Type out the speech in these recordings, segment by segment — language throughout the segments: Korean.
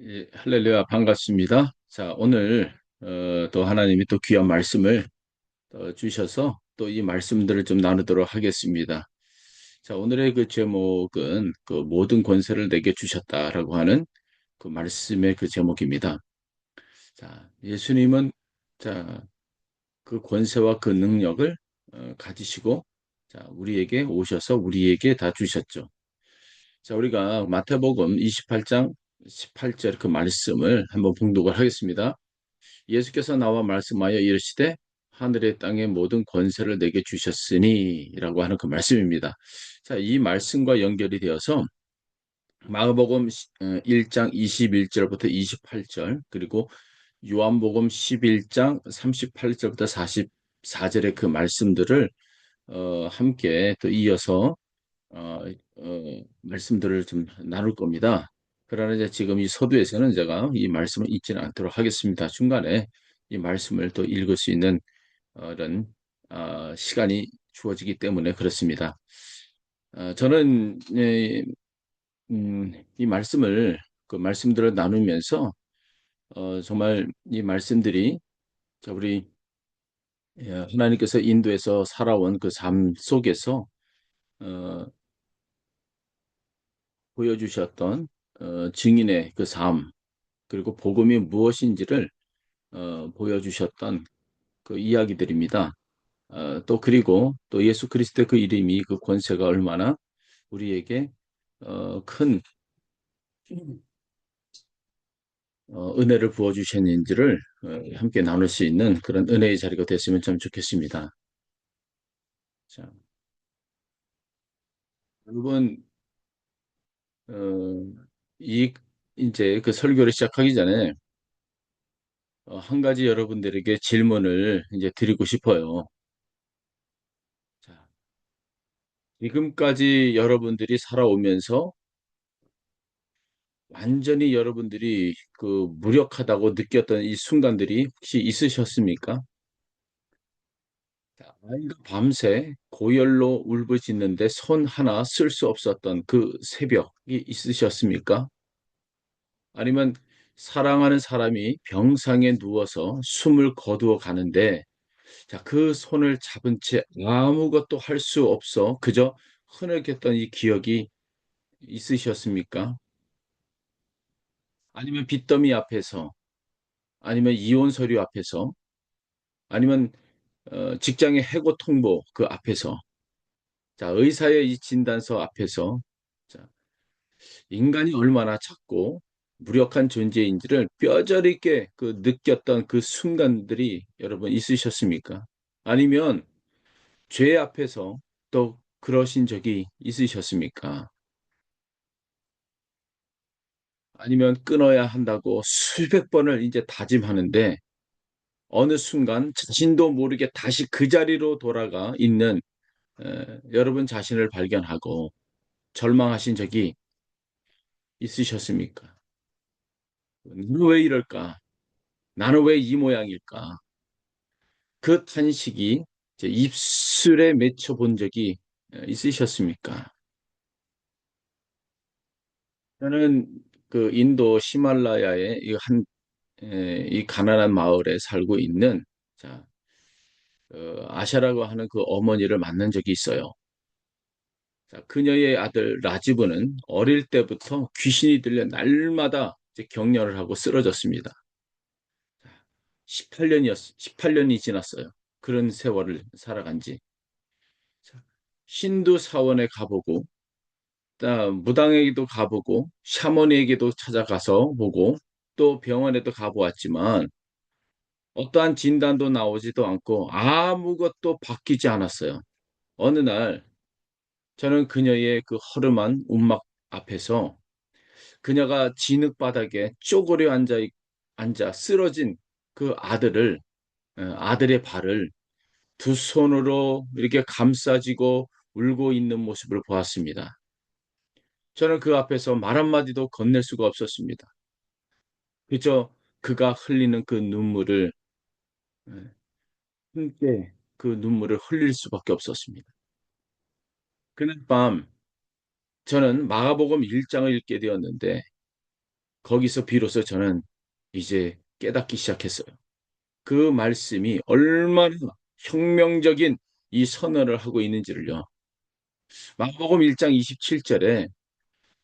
예, 할렐루야, 반갑습니다. 자, 오늘 또 하나님이 또 귀한 말씀을 주셔서 또 이 말씀들을 좀 나누도록 하겠습니다. 자, 오늘의 그 제목은 그 모든 권세를 내게 주셨다라고 하는 그 말씀의 그 제목입니다. 자, 예수님은 자, 그 권세와 그 능력을 가지시고 자, 우리에게 오셔서 우리에게 다 주셨죠. 자, 우리가 마태복음 28장 18절 그 말씀을 한번 봉독을 하겠습니다. 예수께서 나와 말씀하여 이르시되 하늘의 땅의 모든 권세를 내게 주셨으니 라고 하는 그 말씀입니다. 자, 이 말씀과 연결이 되어서 마가복음 1장 21절부터 28절 그리고 요한복음 11장 38절부터 44절의 그 말씀들을 함께 또 이어서 어, 말씀들을 좀 나눌 겁니다. 그러나 이제 지금 이 서두에서는 제가 이 말씀을 읽지는 않도록 하겠습니다. 중간에 이 말씀을 또 읽을 수 있는 이런 시간이 주어지기 때문에 그렇습니다. 저는 이 말씀을 그 말씀들을 나누면서 정말 이 말씀들이 자, 우리 하나님께서 인도에서 살아온 그 삶 속에서 어, 보여주셨던 증인의 그 삶, 그리고 복음이 무엇인지를 보여주셨던 그 이야기들입니다. 또 그리고 또 예수 그리스도의 그 이름이 그 권세가 얼마나 우리에게 큰 은혜를 부어주셨는지를 함께 나눌 수 있는 그런 은혜의 자리가 됐으면 참 좋겠습니다. 자, 여러분, 어, 이 이제 그 설교를 시작하기 전에 한 가지 여러분들에게 질문을 이제 드리고 싶어요. 자, 지금까지 여러분들이 살아오면서 완전히 여러분들이 그 무력하다고 느꼈던 이 순간들이 혹시 있으셨습니까? 자, 아이가 밤새 고열로 울부짖는데 손 하나 쓸 수 없었던 그 새벽이 있으셨습니까? 아니면 사랑하는 사람이 병상에 누워서 숨을 거두어 가는데 자, 그 손을 잡은 채 아무것도 할 수 없어 그저 흐느꼈던 이 기억이 있으셨습니까? 아니면 빚더미 앞에서, 아니면 이혼 서류 앞에서, 아니면 직장의 해고 통보 그 앞에서, 자, 의사의 이 진단서 앞에서, 자, 인간이 얼마나 작고 무력한 존재인지를 뼈저리게 그 느꼈던 그 순간들이 여러분 있으셨습니까? 아니면 죄 앞에서 또 그러신 적이 있으셨습니까? 아니면 끊어야 한다고 수백 번을 이제 다짐하는데 어느 순간 자신도 모르게 다시 그 자리로 돌아가 있는 여러분 자신을 발견하고 절망하신 적이 있으셨습니까? 나는 왜 이럴까? 나는 왜 이 모양일까? 그 탄식이 제 입술에 맺혀 본 적이 있으셨습니까? 저는 그 인도 히말라야의 이 가난한 마을에 살고 있는 자, 아샤라고 하는 그 어머니를 만난 적이 있어요. 자, 그녀의 아들 라지브는 어릴 때부터 귀신이 들려 날마다 이제 격려를 하고 쓰러졌습니다. 18년이 지났어요. 그런 세월을 살아간 지. 자, 힌두 사원에 가보고, 무당에게도 가보고, 샤머니에게도 찾아가서 보고, 또 병원에도 가보았지만, 어떠한 진단도 나오지도 않고, 아무것도 바뀌지 않았어요. 어느 날, 저는 그녀의 그 허름한 움막 앞에서 그녀가 진흙바닥에 쪼그려 앉아 쓰러진 그 아들의 발을 두 손으로 이렇게 감싸지고 울고 있는 모습을 보았습니다. 저는 그 앞에서 말 한마디도 건넬 수가 없었습니다. 그저 그가 흘리는 그 눈물을 예, 함께 그 눈물을 흘릴 수밖에 없었습니다. 그날 밤 저는 마가복음 1장을 읽게 되었는데 거기서 비로소 저는 이제 깨닫기 시작했어요. 그 말씀이 얼마나 혁명적인 이 선언을 하고 있는지를요. 마가복음 1장 27절에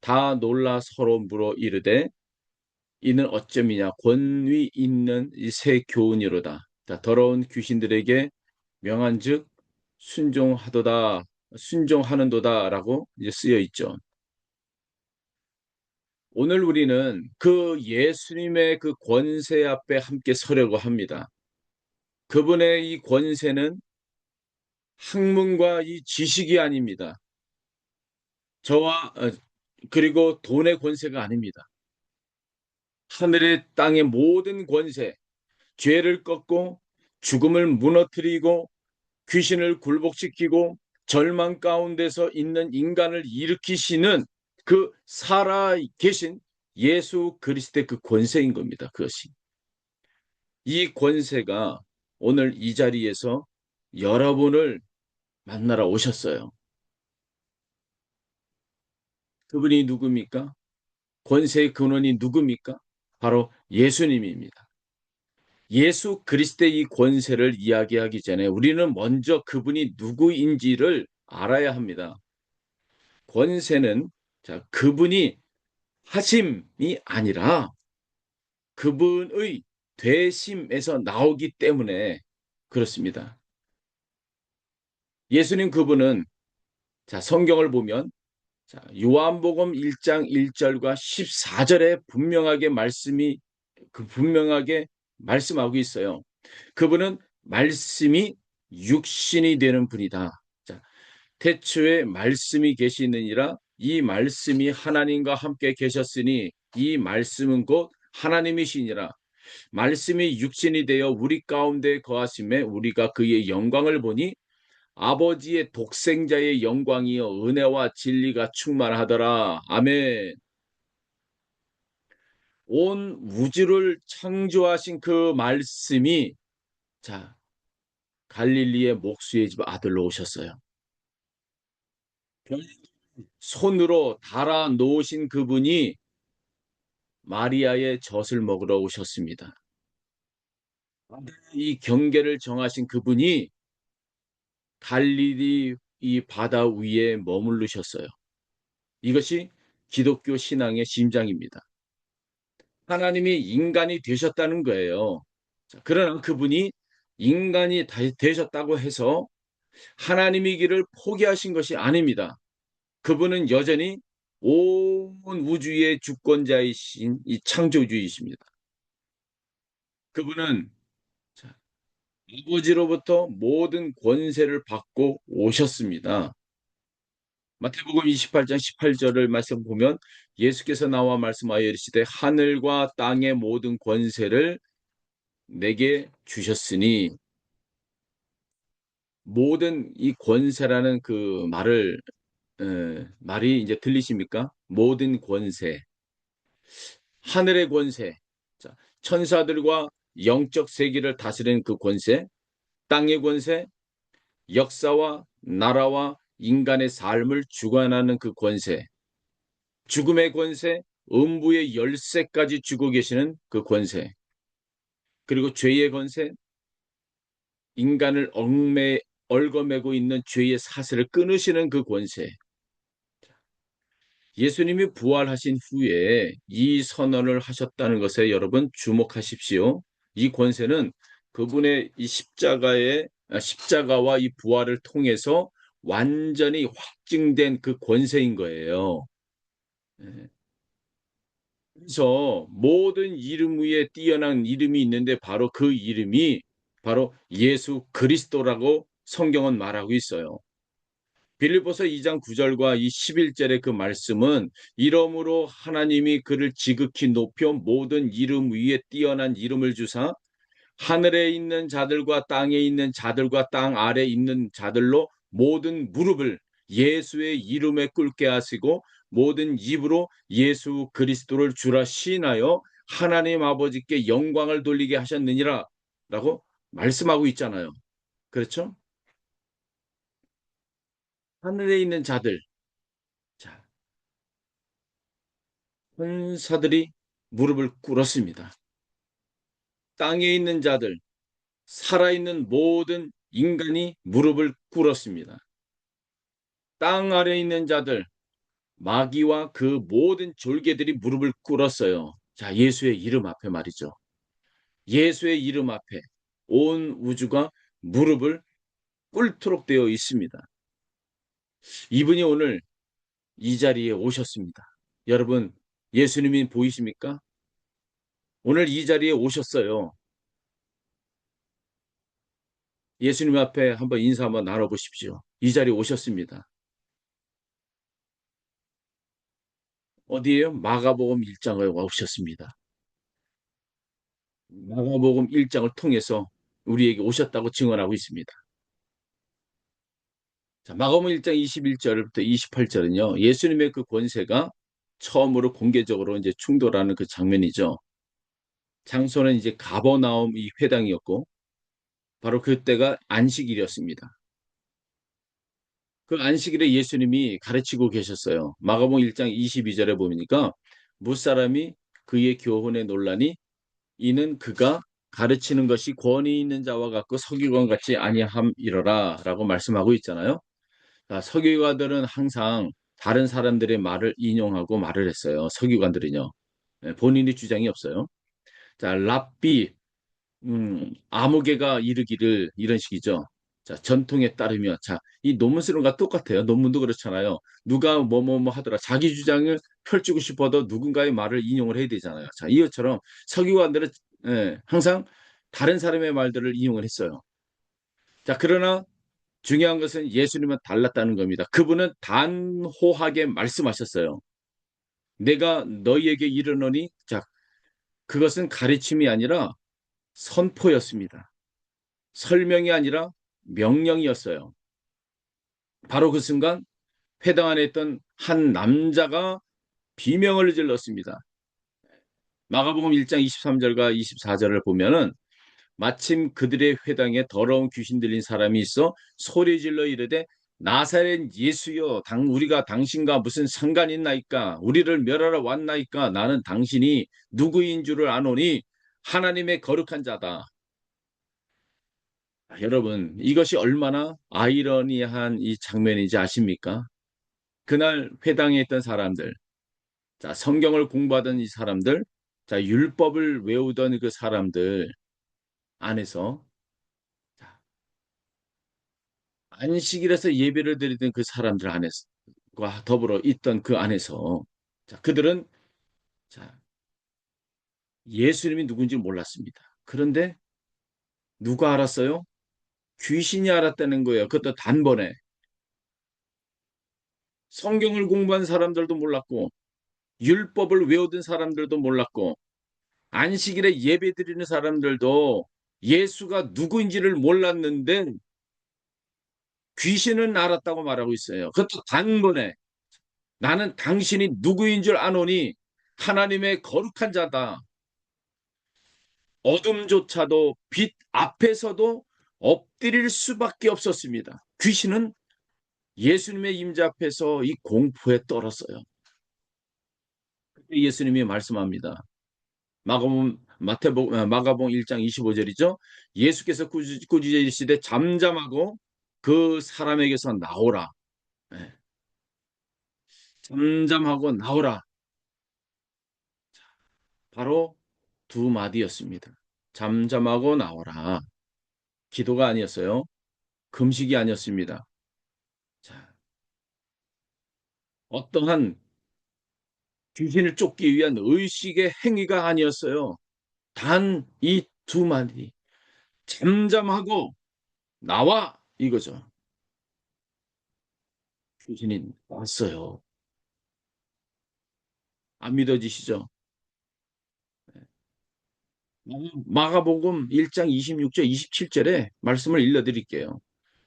다 놀라 서로 물어 이르되 이는 어쩜이냐 권위 있는 이 새 교훈이로다. 자, 더러운 귀신들에게 명한즉 순종하도다 순종하는도다라고 이제 쓰여 있죠. 오늘 우리는 그 예수님의 그 권세 앞에 함께 서려고 합니다. 그분의 이 권세는 학문과 이 지식이 아닙니다. 저와 그리고 돈의 권세가 아닙니다. 하늘의 땅의 모든 권세, 죄를 꺾고 죽음을 무너뜨리고 귀신을 굴복시키고 절망 가운데서 있는 인간을 일으키시는 그 살아 계신 예수 그리스도의 그 권세인 겁니다. 그것이. 이 권세가 오늘 이 자리에서 여러분을 만나러 오셨어요. 그분이 누굽니까? 권세의 근원이 누굽니까? 바로 예수님입니다. 예수 그리스도의 이 권세를 이야기하기 전에 우리는 먼저 그분이 누구인지를 알아야 합니다. 권세는 자, 그분이 하심이 아니라 그분의 되심에서 나오기 때문에 그렇습니다. 예수님 그분은 자, 성경을 보면 자, 요한복음 1장 1절과 14절에 분명하게 말씀하고 있어요. 그분은 말씀이 육신이 되는 분이다. 자, 태초에 말씀이 계시느니라 이 말씀이 하나님과 함께 계셨으니 이 말씀은 곧 하나님이시니라. 말씀이 육신이 되어 우리 가운데 거하심에 우리가 그의 영광을 보니 아버지의 독생자의 영광이여 은혜와 진리가 충만하더라. 아멘. 온 우주를 창조하신 그 말씀이 자 갈릴리의 목수의 집 아들로 오셨어요. 손으로 달아 놓으신 그분이 마리아의 젖을 먹으러 오셨습니다. 이 경계를 정하신 그분이 갈릴리 이 바다 위에 머무르셨어요. 이것이 기독교 신앙의 심장입니다. 하나님이 인간이 되셨다는 거예요. 그러나 그분이 인간이 되셨다고 해서 하나님의 길을 포기하신 것이 아닙니다. 그분은 여전히 온 우주의 주권자이신 이 창조주이십니다. 그분은 아버지로부터 모든 권세를 받고 오셨습니다. 마태복음 28장 18절을 말씀 보면 예수께서 나와 말씀하여 이르시되 하늘과 땅의 모든 권세를 내게 주셨으니 모든 이 권세라는 그 말이 이제 들리십니까? 모든 권세, 하늘의 권세, 자, 천사들과 영적 세계를 다스리는 그 권세, 땅의 권세, 역사와 나라와 인간의 삶을 주관하는 그 권세, 죽음의 권세, 음부의 열쇠까지 쥐고 계시는 그 권세, 그리고 죄의 권세, 인간을 얽어매고 있는 죄의 사슬을 끊으시는 그 권세. 예수님이 부활하신 후에 이 선언을 하셨다는 것에 여러분 주목하십시오. 이 권세는 그분의 이 십자가와 이 부활을 통해서 완전히 확증된 그 권세인 거예요. 예. 그래서 모든 이름 위에 뛰어난 이름이 있는데 바로 그 이름이 바로 예수 그리스도라고 성경은 말하고 있어요. 빌립보서 2장 9절과 이 11절의 그 말씀은 이러므로 하나님이 그를 지극히 높여 모든 이름 위에 뛰어난 이름을 주사 하늘에 있는 자들과 땅에 있는 자들과 땅 아래 있는 자들로 모든 무릎을 예수의 이름에 꿇게 하시고 모든 입으로 예수 그리스도를 주라 시인하여 하나님 아버지께 영광을 돌리게 하셨느니라 라고 말씀하고 있잖아요. 그렇죠? 하늘에 있는 자들, 자, 천사들이 무릎을 꿇었습니다. 땅에 있는 자들, 살아있는 모든 인간이 무릎을 꿇었습니다. 땅 아래에 있는 자들, 마귀와 그 모든 졸개들이 무릎을 꿇었어요. 자, 예수의 이름 앞에 말이죠. 예수의 이름 앞에 온 우주가 무릎을 꿇도록 되어 있습니다. 이분이 오늘 이 자리에 오셨습니다. 여러분, 예수님이 보이십니까? 오늘 이 자리에 오셨어요. 예수님 앞에 한번 인사 한번 나눠보십시오. 이 자리에 오셨습니다. 어디에요? 마가복음 1장에 오셨습니다. 마가복음 1장을 통해서 우리에게 오셨다고 증언하고 있습니다. 자, 마가복음 1장 21절부터 28절은요. 예수님의 그 권세가 처음으로 공개적으로 이제 충돌하는 그 장면이죠. 장소는 이제 가버나움 이 회당이었고 바로 그때가 안식일이었습니다. 그 안식일에 예수님이 가르치고 계셨어요. 마가복음 1장 22절에 보니까 무사람이 그의 교훈에 논라니 이는 그가 가르치는 것이 권위 있는 자와 같고 서기관 같지 아니함이러라라고 말씀하고 있잖아요. 자, 서기관들은 항상 다른 사람들의 말을 인용하고 말을 했어요. 서기관들은요. 본인이 주장이 없어요. 자, 랍비 아무개가 이르기를 이런 식이죠. 자, 전통에 따르면 자, 이 논문쓰는과 똑같아요. 논문도 그렇잖아요. 누가 뭐 하더라. 자기 주장을 펼치고 싶어도 누군가의 말을 인용을 해야 되잖아요. 자, 이것처럼 서기관들은 항상 다른 사람의 말들을 인용을 했어요. 자, 그러나 중요한 것은 예수님은 달랐다는 겁니다. 그분은 단호하게 말씀하셨어요. 내가 너희에게 이르노니 자, 그것은 가르침이 아니라 선포였습니다. 설명이 아니라 명령이었어요. 바로 그 순간 회당 안에 있던 한 남자가 비명을 질렀습니다. 마가복음 1장 23절과 24절을 보면은 마침 그들의 회당에 더러운 귀신 들린 사람이 있어 소리 질러 이르되 나사렛 예수여 우리가 당신과 무슨 상관 있나이까 우리를 멸하러 왔나이까 나는 당신이 누구인 줄을 아노니 하나님의 거룩한 자다. 여러분, 이것이 얼마나 아이러니한 이 장면인지 아십니까? 그날 회당에 있던 사람들, 자, 성경을 공부하던 이 사람들, 자, 율법을 외우던 그 사람들 안에서, 자, 안식일에서 예배를 드리던 그 사람들 안에서과 더불어 있던 그 안에서, 자, 그들은, 자, 예수님이 누군지 몰랐습니다. 그런데 누가 알았어요? 귀신이 알았다는 거예요. 그것도 단번에. 성경을 공부한 사람들도 몰랐고, 율법을 외우던 사람들도 몰랐고 안식일에 예배드리는 사람들도 예수가 누구인지를 몰랐는데 귀신은 알았다고 말하고 있어요. 그것도 단번에 나는 당신이 누구인 줄 아노니 하나님의 거룩한 자다. 어둠조차도 빛 앞에서도 엎드릴 수밖에 없었습니다. 귀신은 예수님의 임재 앞에서 이 공포에 떨었어요. 예수님이 말씀합니다. 마가복음 1장 25절이죠. 예수께서 꾸짖으시되 잠잠하고 그 사람에게서 나오라. 예, 잠잠하고 나오라. 바로 두 마디였습니다. 잠잠하고 나오라. 기도가 아니었어요. 금식이 아니었습니다. 자, 어떠한 귀신을 쫓기 위한 의식의 행위가 아니었어요. 단 이 두 마디. 잠잠하고 나와 이거죠. 귀신이 왔어요. 안 믿어지시죠? 마가복음 1장 26절, 27절에 말씀을 읽어드릴게요.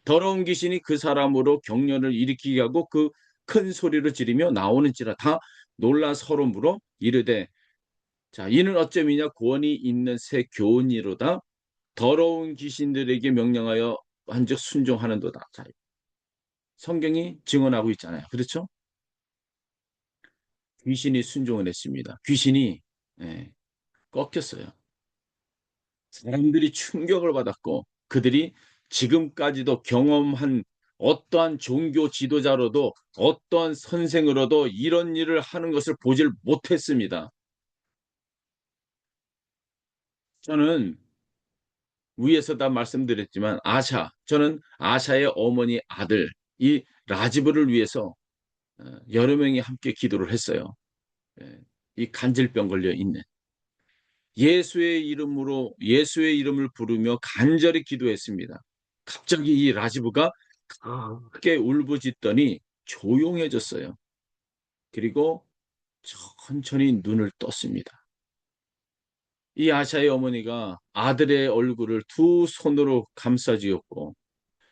더러운 귀신이 그 사람으로 경련을 일으키게 하고 그 큰 소리로 지르며 나오는지라 다 놀라 서로 물어 이르되 자 이는 어쩌미냐 구원이 있는 새 교훈이로다 더러운 귀신들에게 명령하여 한즉 순종하는도다. 자, 성경이 증언하고 있잖아요. 그렇죠? 귀신이 순종을 했습니다. 귀신이 예, 꺾였어요. 사람들이 충격을 받았고 그들이 지금까지도 경험한 어떠한 종교 지도자로도 어떠한 선생으로도 이런 일을 하는 것을 보질 못했습니다. 저는 위에서 다 말씀드렸지만 저는 아샤의 어머니 아들 이 라지브를 위해서 여러 명이 함께 기도를 했어요. 예, 이 간질병 걸려 있는 예수의 이름을 부르며 간절히 기도했습니다. 갑자기 이 라지브가 크게 울부짖더니 조용해졌어요. 그리고 천천히 눈을 떴습니다. 이 아샤의 어머니가 아들의 얼굴을 두 손으로 감싸쥐었고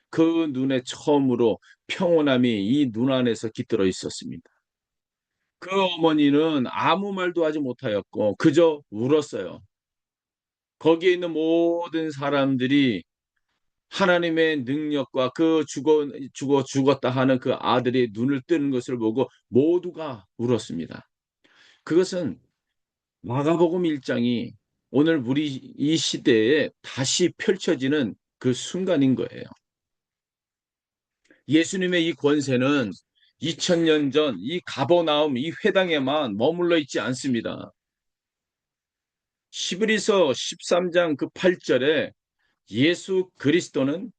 그 눈에 처음으로 평온함이 이 눈 안에서 깃들어 있었습니다. 그 어머니는 아무 말도 하지 못하였고 그저 울었어요. 거기에 있는 모든 사람들이 하나님의 능력과 그 죽었다 하는 그 아들이 눈을 뜨는 것을 보고 모두가 울었습니다. 그것은 마가복음 1장이 오늘 우리 이 시대에 다시 펼쳐지는 그 순간인 거예요. 예수님의 이 권세는 2000년 전 이 가버나움 이 회당에만 머물러 있지 않습니다. 히브리서 13장 그 8절에 예수 그리스도는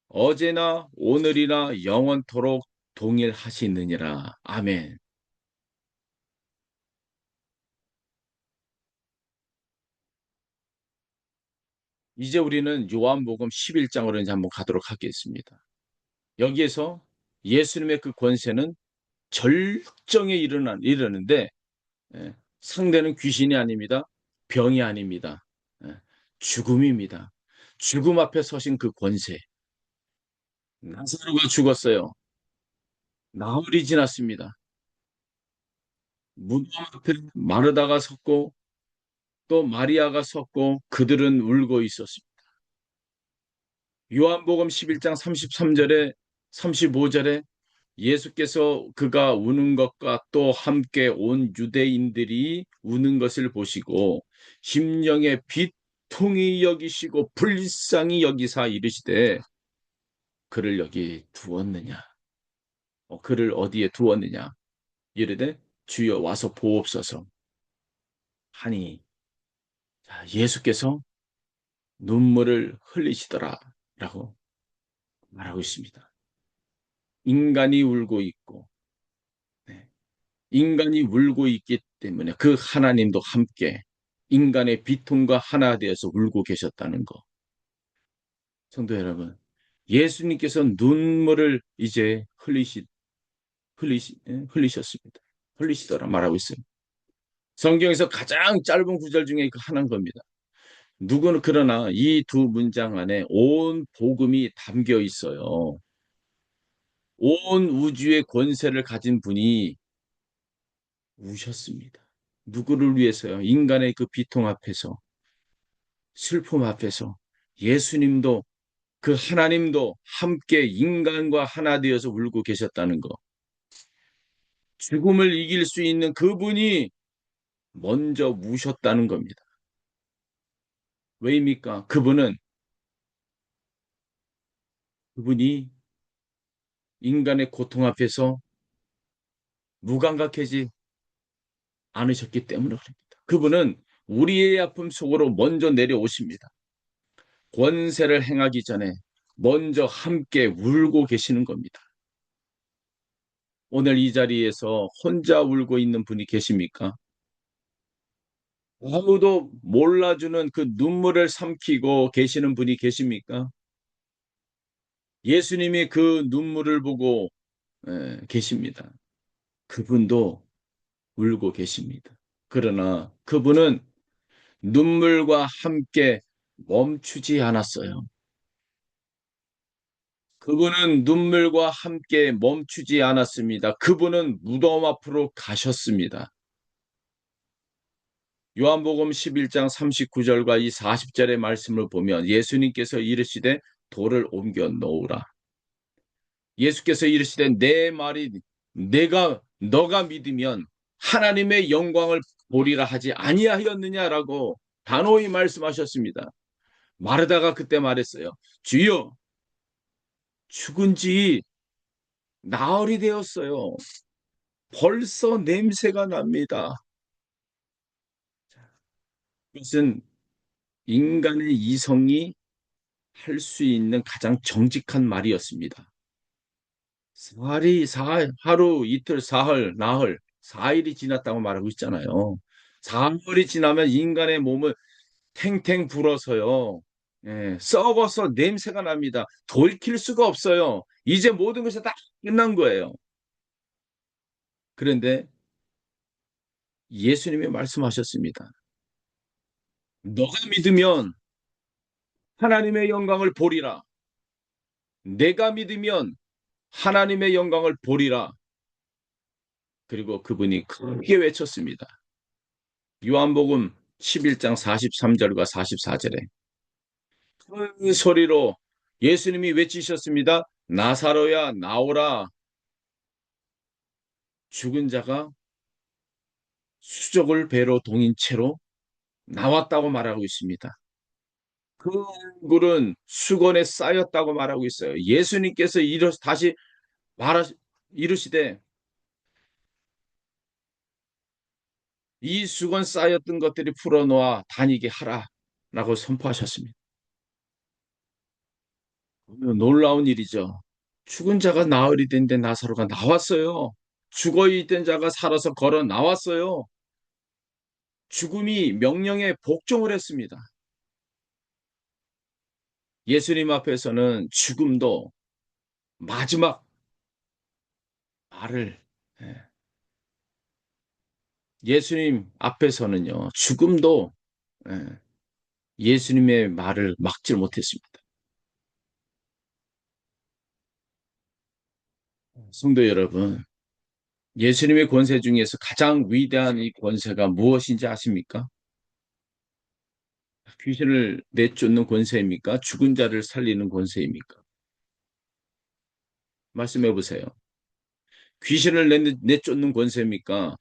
어제나 오늘이나 영원토록 동일하시느니라. 아멘. 이제 우리는 요한복음 11장으로 이제 한번 가도록 하겠습니다. 여기에서 예수님의 그 권세는 절정에 이르는데 상대는 귀신이 아닙니다. 병이 아닙니다. 예, 죽음입니다. 죽음 앞에 서신 그 권세. 나사로가 죽었어요. 나흘이 지났습니다. 무덤 앞에 마르다가 섰고 또 마리아가 섰고 그들은 울고 있었습니다. 요한복음 11장 33절에 35절에 예수께서 그가 우는 것과 또 함께 온 유대인들이 우는 것을 보시고 심령의 비통히 여기시고 불쌍히 여기사 이르시되 그를 여기 두었느냐 그를 어디에 두었느냐 이르되 주여 와서 보옵소서 하니 예수께서 눈물을 흘리시더라라고 말하고 있습니다. 인간이 울고 있고 네. 인간이 울고 있기 때문에 그 하나님도 함께 인간의 비통과 하나 되어서 울고 계셨다는 거. 성도 여러분, 예수님께서 눈물을 이제 흘리셨습니다. 흘리시더라 말하고 있어요. 성경에서 가장 짧은 구절 중에 그 하나인 겁니다. 누구는 그러나 이 두 문장 안에 온 복음이 담겨 있어요. 온 우주의 권세를 가진 분이 우셨습니다. 누구를 위해서요? 인간의 그 비통 앞에서, 슬픔 앞에서 예수님도 그 하나님도 함께 인간과 하나 되어서 울고 계셨다는 거. 죽음을 이길 수 있는 그분이 먼저 우셨다는 겁니다. 왜입니까? 그분이 인간의 고통 앞에서 무감각하지 않으셨기 때문에 그럽니다. 그분은 우리의 아픔 속으로 먼저 내려오십니다. 권세를 행하기 전에 먼저 함께 울고 계시는 겁니다. 오늘 이 자리에서 혼자 울고 있는 분이 계십니까? 아무도 몰라주는 그 눈물을 삼키고 계시는 분이 계십니까? 예수님이 그 눈물을 보고 계십니다. 그분도 울고 계십니다. 그러나 그분은 눈물과 함께 멈추지 않았어요. 그분은 눈물과 함께 멈추지 않았습니다. 그분은 무덤 앞으로 가셨습니다. 요한복음 11장 39절과 이 40절의 말씀을 보면 예수님께서 이르시되 돌을 옮겨 놓으라. 예수께서 이르시되 내 말이 너가 믿으면 하나님의 영광을 보리라 하지 아니하였느냐라고 단호히 말씀하셨습니다. 마르다가 그때 말했어요. 주여, 죽은 지 나흘이 되었어요. 벌써 냄새가 납니다. 이것은 인간의 이성이 할 수 있는 가장 정직한 말이었습니다. 하루, 이틀, 사흘, 나흘, 4일이 지났다고 말하고 있잖아요. 사흘이 지나면 인간의 몸을 탱탱 불어서요. 예, 썩어서 냄새가 납니다. 돌이킬 수가 없어요. 이제 모든 것이 다 끝난 거예요. 그런데 예수님이 말씀하셨습니다. 너가 믿으면 하나님의 영광을 보리라. 내가 믿으면 하나님의 영광을 보리라. 그리고 그분이 크게 외쳤습니다. 요한복음 11장 43절과 44절에 큰 소리로 예수님이 외치셨습니다. 나사로야 나오라. 죽은 자가 수족을 배로 동인 채로 나왔다고 말하고 있습니다. 그 얼굴은 수건에 쌓였다고 말하고 있어요. 예수님께서 다시 말하 이르시되 이 수건 쌓였던 것들이 풀어놓아 다니게 하라라고 선포하셨습니다. 놀라운 일이죠. 죽은 자가 나흘이 된데 나사로가 나왔어요. 죽어 있던 자가 살아서 걸어 나왔어요. 죽음이 명령에 복종을 했습니다. 예수님 앞에서는 죽음도 마지막 말을 예, 예수님 앞에서는요. 죽음도 예, 예수님의 말을 막질 못했습니다. 성도 여러분, 예수님의 권세 중에서 가장 위대한 이 권세가 무엇인지 아십니까? 귀신을 내쫓는 권세입니까? 죽은 자를 살리는 권세입니까? 말씀해 보세요. 귀신을 내쫓는 권세입니까?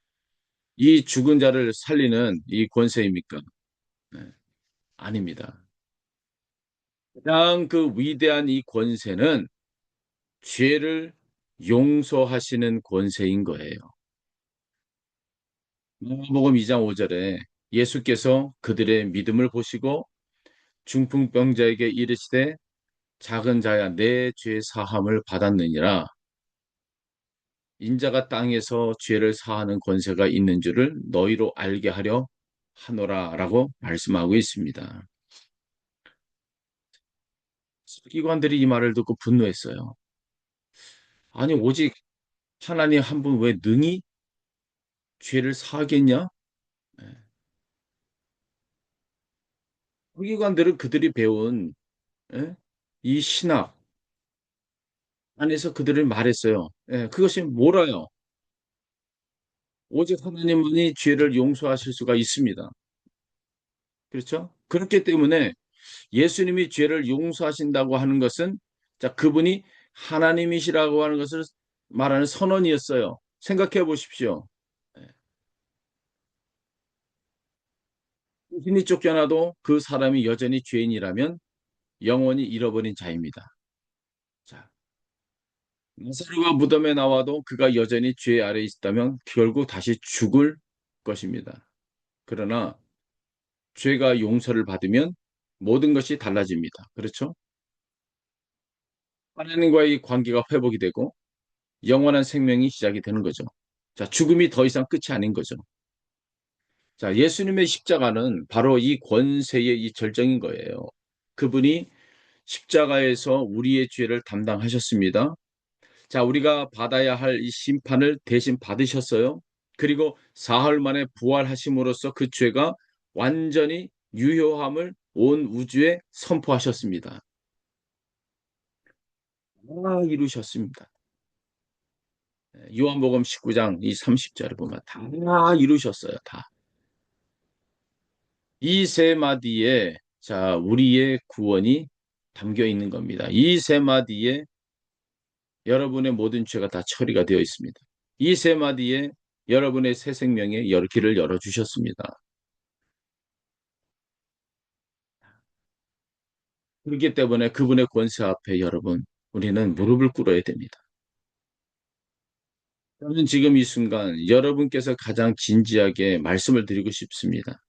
이 죽은 자를 살리는 이 권세입니까? 네, 아닙니다. 가장 그 위대한 이 권세는 죄를 용서하시는 권세인 거예요. 마가복음 2장 5절에 예수께서 그들의 믿음을 보시고 중풍병자에게 이르시되 작은 자야 내 죄 사함을 받았느니라. 인자가 땅에서 죄를 사하는 권세가 있는 줄을 너희로 알게 하려 하노라라고 말씀하고 있습니다. 서기관들이 이 말을 듣고 분노했어요. 아니 오직 하나님 한 분 왜 능히 죄를 사하겠냐? 네. 서기관들은 그들이 배운 예? 이 신학 안에서 그들을 말했어요. 예, 그것이 뭐라요? 오직 하나님만이 죄를 용서하실 수가 있습니다. 그렇죠? 그렇기 때문에 예수님이 죄를 용서하신다고 하는 것은 자, 그분이 하나님이시라고 하는 것을 말하는 선언이었어요. 생각해 보십시오. 예. 신이 쫓겨나도 그 사람이 여전히 죄인이라면 영원히 잃어버린 자입니다. 자, 나사로가 무덤에 나와도 그가 여전히 죄 아래 있다면 결국 다시 죽을 것입니다. 그러나 죄가 용서를 받으면 모든 것이 달라집니다. 그렇죠? 하나님과의 관계가 회복이 되고 영원한 생명이 시작이 되는 거죠. 자, 죽음이 더 이상 끝이 아닌 거죠. 자, 예수님의 십자가는 바로 이 권세의 이 절정인 거예요. 그분이 십자가에서 우리의 죄를 담당하셨습니다. 자, 우리가 받아야 할 이 심판을 대신 받으셨어요. 그리고 사흘 만에 부활하심으로써 그 죄가 완전히 유효함을 온 우주에 선포하셨습니다. 다 이루셨습니다. 요한복음 19장 이 30절을 보면 다 이루셨어요. 다. 이 세 마디에 자, 우리의 구원이 담겨 있는 겁니다. 이 세 마디에 여러분의 모든 죄가 다 처리가 되어 있습니다. 이 세 마디에 여러분의 새 생명의 길을 열어주셨습니다. 그렇기 때문에 그분의 권세 앞에 여러분, 우리는 무릎을 꿇어야 됩니다. 저는 지금 이 순간 여러분께서 가장 진지하게 말씀을 드리고 싶습니다.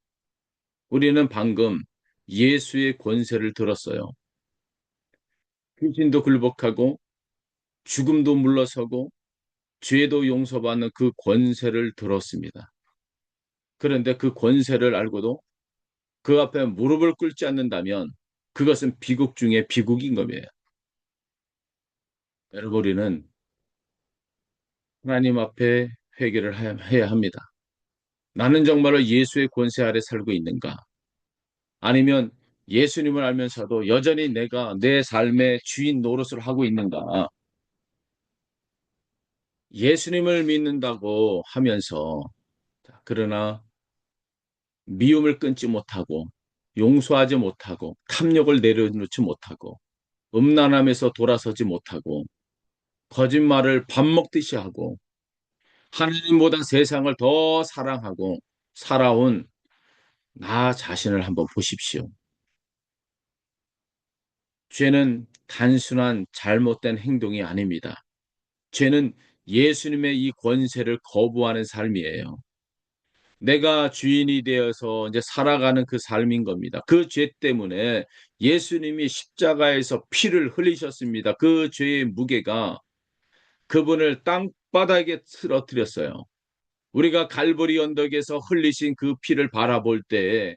우리는 방금 예수의 권세를 들었어요. 귀신도 굴복하고 죽음도 물러서고 죄도 용서받는 그 권세를 들었습니다. 그런데 그 권세를 알고도 그 앞에 무릎을 꿇지 않는다면 그것은 비극 중에 비극인 겁니다. 여러분, 우리는 하나님 앞에 회개를 해야 합니다. 나는 정말로 예수의 권세 아래 살고 있는가? 아니면 예수님을 알면서도 여전히 내가 내 삶의 주인 노릇을 하고 있는가? 예수님을 믿는다고 하면서, 그러나 미움을 끊지 못하고, 용서하지 못하고, 탐욕을 내려놓지 못하고, 음란함에서 돌아서지 못하고, 거짓말을 밥 먹듯이 하고, 하나님보다 세상을 더 사랑하고 살아온 나 자신을 한번 보십시오. 죄는 단순한 잘못된 행동이 아닙니다. 죄는 예수님의 이 권세를 거부하는 삶이에요. 내가 주인이 되어서 이제 살아가는 그 삶인 겁니다. 그 죄 때문에 예수님이 십자가에서 피를 흘리셨습니다. 그 죄의 무게가 그분을 땅바닥에 쓰러뜨렸어요. 우리가 갈보리 언덕에서 흘리신 그 피를 바라볼 때,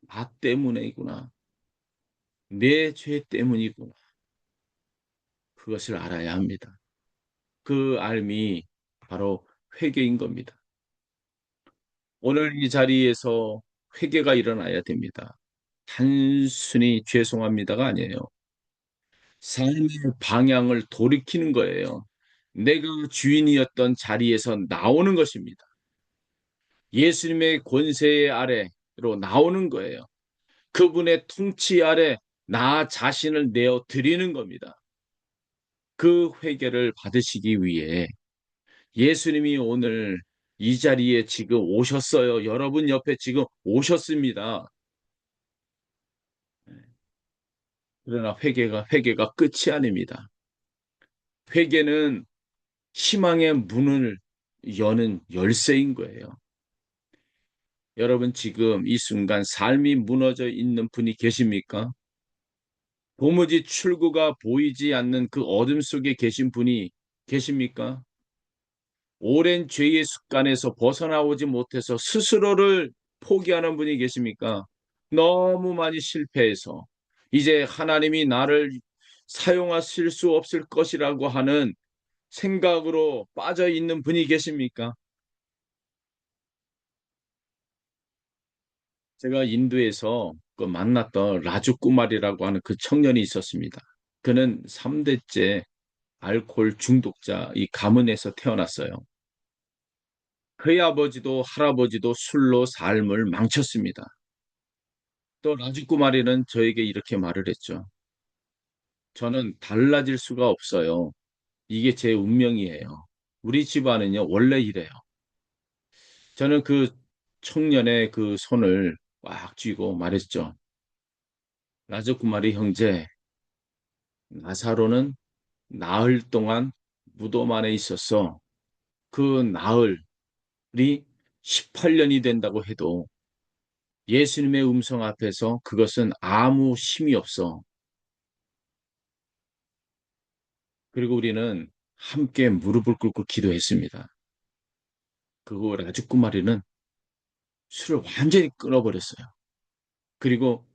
나 때문이구나. 내 죄 때문이구나. 그것을 알아야 합니다. 그 알미 바로 회개인 겁니다. 오늘 이 자리에서 회개가 일어나야 됩니다. 단순히 죄송합니다가 아니에요. 삶의 방향을 돌이키는 거예요. 내가 주인이었던 자리에서 나오는 것입니다. 예수님의 권세 아래로 나오는 거예요. 그분의 통치 아래 나 자신을 내어 드리는 겁니다. 그 회개를 받으시기 위해 예수님이 오늘 이 자리에 지금 오셨어요. 여러분 옆에 지금 오셨습니다. 그러나 회개가 끝이 아닙니다. 회개는 희망의 문을 여는 열쇠인 거예요. 여러분 지금 이 순간 삶이 무너져 있는 분이 계십니까? 도무지 출구가 보이지 않는 그 어둠 속에 계신 분이 계십니까? 오랜 죄의 습관에서 벗어나오지 못해서 스스로를 포기하는 분이 계십니까? 너무 많이 실패해서 이제 하나님이 나를 사용하실 수 없을 것이라고 하는 생각으로 빠져 있는 분이 계십니까? 제가 인도에서 그 만났던 라주 꾸말이라고 하는 그 청년이 있었습니다. 그는 3대째 알코올 중독자 이 가문에서 태어났어요. 그의 아버지도 할아버지도 술로 삶을 망쳤습니다. 또 라주 꾸말이는 저에게 이렇게 말을 했죠. 저는 달라질 수가 없어요. 이게 제 운명이에요. 우리 집안은요, 원래 이래요. 저는 그 청년의 그 손을 꽉 쥐고 말했죠. 라주 꾸말이 형제, 나사로는 나흘 동안 무덤 안에 있었어. 그 나흘이 18년이 된다고 해도 예수님의 음성 앞에서 그것은 아무 힘이 없어. 그리고 우리는 함께 무릎을 꿇고 기도했습니다. 그리고 라주쿠마리는 술을 완전히 끊어버렸어요. 그리고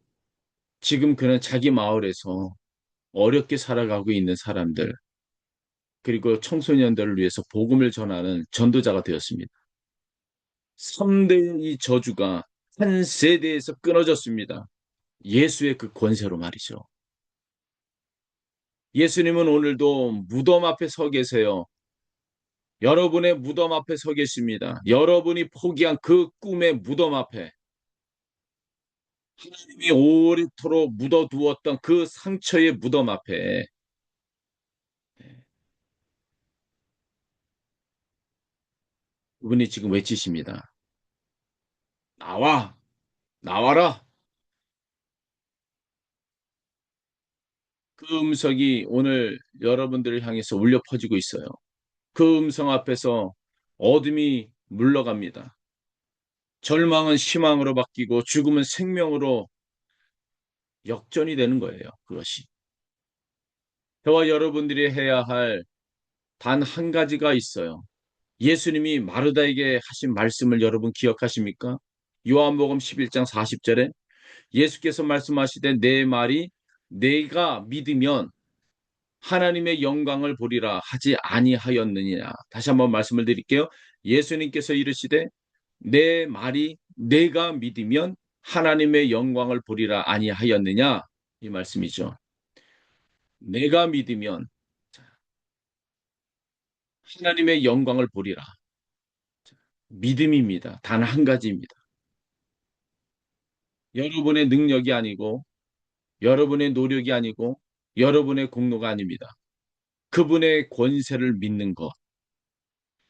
지금 그는 자기 마을에서 어렵게 살아가고 있는 사람들, 그리고 청소년들을 위해서 복음을 전하는 전도자가 되었습니다. 3대의 저주가 한 세대에서 끊어졌습니다. 예수의 그 권세로 말이죠. 예수님은 오늘도 무덤 앞에 서 계세요. 여러분의 무덤 앞에 서 계십니다. 여러분이 포기한 그 꿈의 무덤 앞에 하나님이 오래도록 묻어두었던 그 상처의 무덤 앞에 그분이 지금 외치십니다. 나와! 나와라! 그 음성이 오늘 여러분들을 향해서 울려 퍼지고 있어요. 그 음성 앞에서 어둠이 물러갑니다. 절망은 희망으로 바뀌고 죽음은 생명으로 역전이 되는 거예요. 그것이. 저와 여러분들이 해야 할 단 한 가지가 있어요. 예수님이 마르다에게 하신 말씀을 여러분 기억하십니까? 요한복음 11장 40절에 예수께서 말씀하시되 내 말이 내가 믿으면 하나님의 영광을 보리라 하지 아니하였느냐. 다시 한번 말씀을 드릴게요. 예수님께서 이르시되 내 말이 내가 믿으면 하나님의 영광을 보리라 아니하였느냐. 이 말씀이죠. 내가 믿으면 하나님의 영광을 보리라. 믿음입니다. 단 한 가지입니다. 여러분의 능력이 아니고 여러분의 노력이 아니고 여러분의 공로가 아닙니다. 그분의 권세를 믿는 것,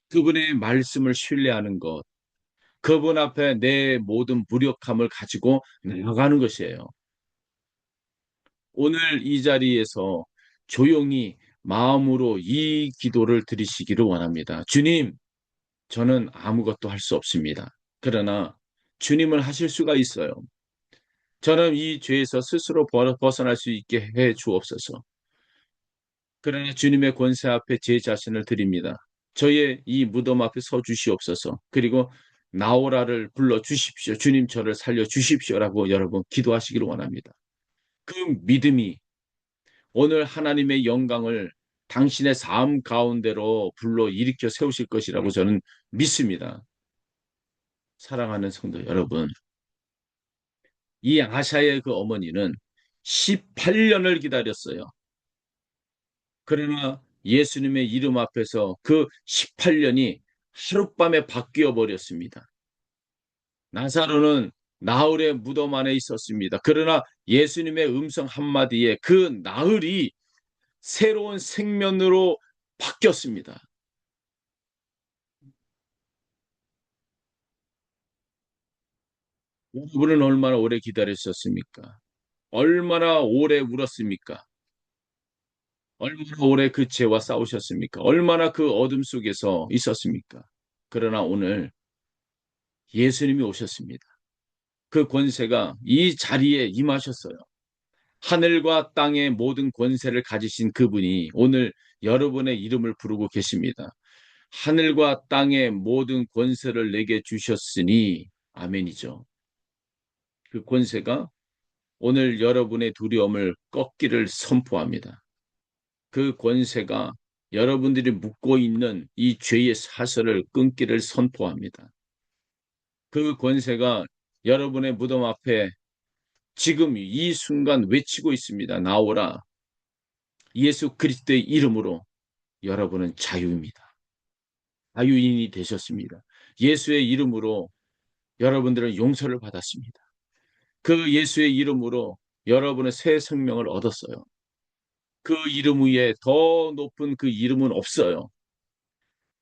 그분의 말씀을 신뢰하는 것, 그분 앞에 내 모든 무력함을 가지고 나아가는 것이에요. 오늘 이 자리에서 조용히 마음으로 이 기도를 드리시기를 원합니다. 주님, 저는 아무것도 할 수 없습니다. 그러나 주님은 하실 수가 있어요. 저는 이 죄에서 스스로 벗어날 수 있게 해 주옵소서. 그러나 주님의 권세 앞에 제 자신을 드립니다. 저의 이 무덤 앞에 서 주시옵소서. 그리고 나오라를 불러 주십시오. 주님 저를 살려 주십시오라고 여러분 기도하시기를 원합니다. 그 믿음이 오늘 하나님의 영광을 당신의 삶 가운데로 불러 일으켜 세우실 것이라고 저는 믿습니다. 사랑하는 성도 여러분, 이 아샤의 그 어머니는 18년을 기다렸어요. 그러나 예수님의 이름 앞에서 그 18년이 하룻밤에 바뀌어 버렸습니다. 나사로는 나흘의 무덤 안에 있었습니다. 그러나 예수님의 음성 한마디에 그 나흘이 새로운 생명으로 바뀌었습니다. 여러분은 얼마나 오래 기다리셨습니까? 얼마나 오래 울었습니까? 얼마나 오래 그 죄와 싸우셨습니까? 얼마나 그 어둠 속에서 있었습니까? 그러나 오늘 예수님이 오셨습니다. 그 권세가 이 자리에 임하셨어요. 하늘과 땅의 모든 권세를 가지신 그분이 오늘 여러분의 이름을 부르고 계십니다. 하늘과 땅의 모든 권세를 내게 주셨으니 아멘이죠. 그 권세가 오늘 여러분의 두려움을 꺾기를 선포합니다. 그 권세가 여러분들이 묻고 있는 이 죄의 사슬을 끊기를 선포합니다. 그 권세가 여러분의 무덤 앞에 지금 이 순간 외치고 있습니다. 나오라. 예수 그리스도의 이름으로 여러분은 자유입니다. 자유인이 되셨습니다. 예수의 이름으로 여러분들은 용서를 받았습니다. 그 예수의 이름으로 여러분의 새 생명을 얻었어요. 그 이름 위에 더 높은 그 이름은 없어요.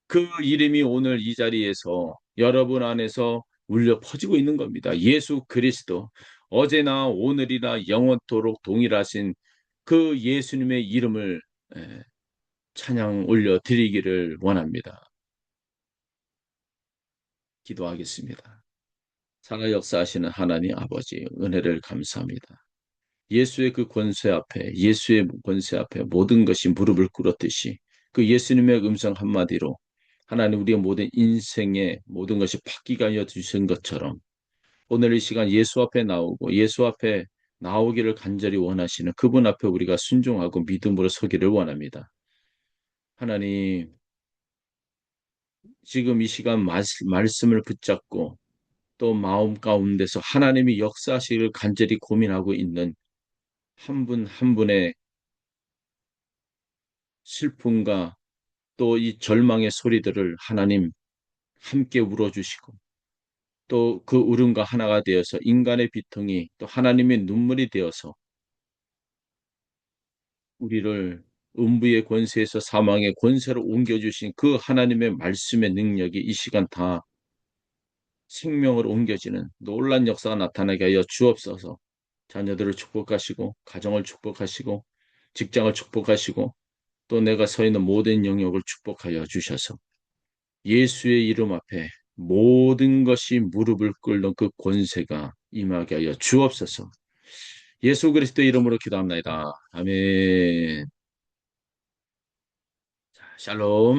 그 이름이 오늘 이 자리에서 여러분 안에서 울려 퍼지고 있는 겁니다. 예수 그리스도. 어제나 오늘이나 영원토록 동일하신 그 예수님의 이름을 예, 찬양 올려 드리기를 원합니다. 기도하겠습니다. 살아 역사하시는 하나님 아버지 은혜를 감사합니다. 예수의 그 권세 앞에 예수의 권세 앞에 모든 것이 무릎을 꿇었듯이 그 예수님의 음성 한마디로 하나님 우리의 모든 인생의 모든 것이 바뀌게 하여 주신 것처럼 오늘 이 시간 예수 앞에 나오고 예수 앞에 나오기를 간절히 원하시는 그분 앞에 우리가 순종하고 믿음으로 서기를 원합니다. 하나님 지금 이 시간 말씀을 붙잡고 또 마음 가운데서 하나님이 역사하시기를 간절히 고민하고 있는 한 분 한 분의 슬픔과 또 이 절망의 소리들을 하나님 함께 울어주시고 또 그 울음과 하나가 되어서 인간의 비통이 또 하나님의 눈물이 되어서 우리를 음부의 권세에서 사망의 권세로 옮겨주신 그 하나님의 말씀의 능력이 이 시간 다 생명으로 옮겨지는 놀란 역사가 나타나게 하여 주옵소서. 자녀들을 축복하시고 가정을 축복하시고 직장을 축복하시고 또 내가 서 있는 모든 영역을 축복하여 주셔서 예수의 이름 앞에 모든 것이 무릎을 꿇는 그 권세가 임하게 하여 주옵소서. 예수 그리스도의 이름으로 기도합니다. 아멘. 샬롬.